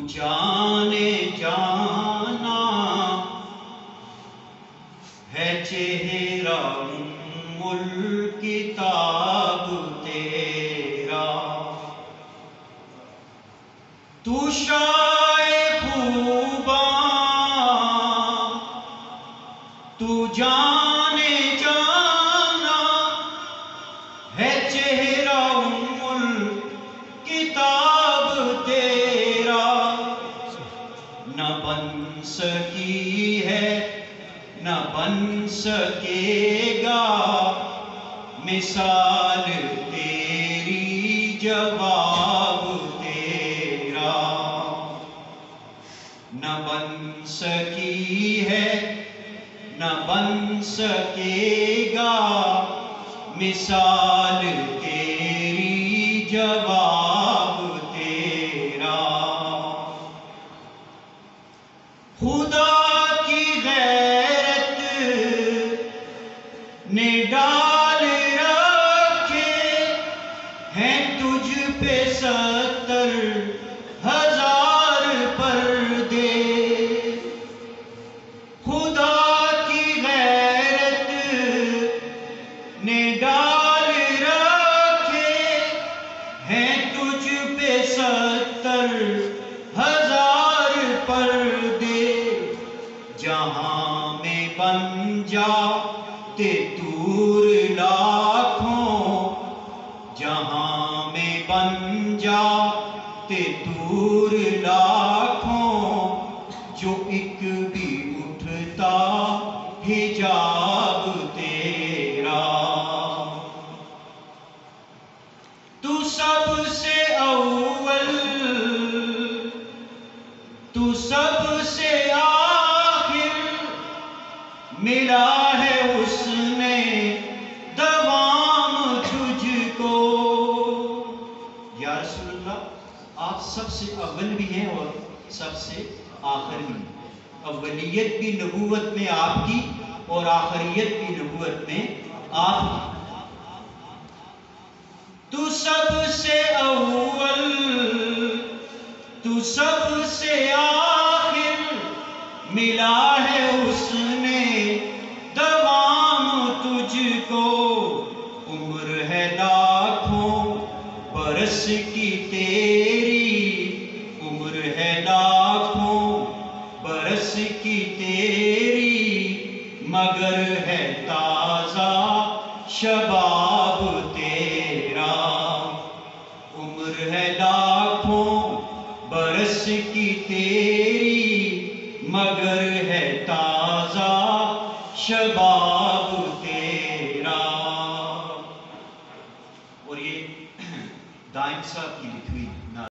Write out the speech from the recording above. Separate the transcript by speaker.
Speaker 1: جانے جانا ہے چہرہ الکتاب تیرا، تو شائع خوباں تو جانے جانا ہے چہرہ الکتاب تیرا، نہ بن سکی ہے نہ بن سکے گا مثال تیری، جواب تیرا نہ بن سکی ہے نہ بن سکے گا مثال تیری، جواب تیرا۔ خدا کی غیرت نے ڈال رکھے ہیں تجھ پہ 70,000 پردے، خدا کی غیرت نے ڈال رکھے ہیں تجھ پہ 70,000 پردے، جہاں میں بن جاتے طور لاکھوں، جہاں میں بن جاتے طور لاکھوں، جو ایک بھی اٹھتا حجاب تیرا، تو سب سے اول تو سب سے آخر، ملا ہے اس نے دوام تجھ کو۔ یا رسول اللہ، آپ سب سے اول بھی ہیں اور سب سے آخر بھی ہیں، اولیت بھی نبوت میں آپ کی اور آخریت بھی نبوت میں آپ کی، تو سب سے اول تو سب سے آخر، ملا ہے اس نے دوام تجھ کو، عمر ہے لاکھوں برس کی تیری، عمر ہے لاکھوں برس کی تیری، مگر ہے تازہ شباب تیرا، عمر ہے لاکھوں برس کی تیری، مگر ہے تازہ شباب تیرا۔ اور یہ دائم صاحب کی لکھی ہوئی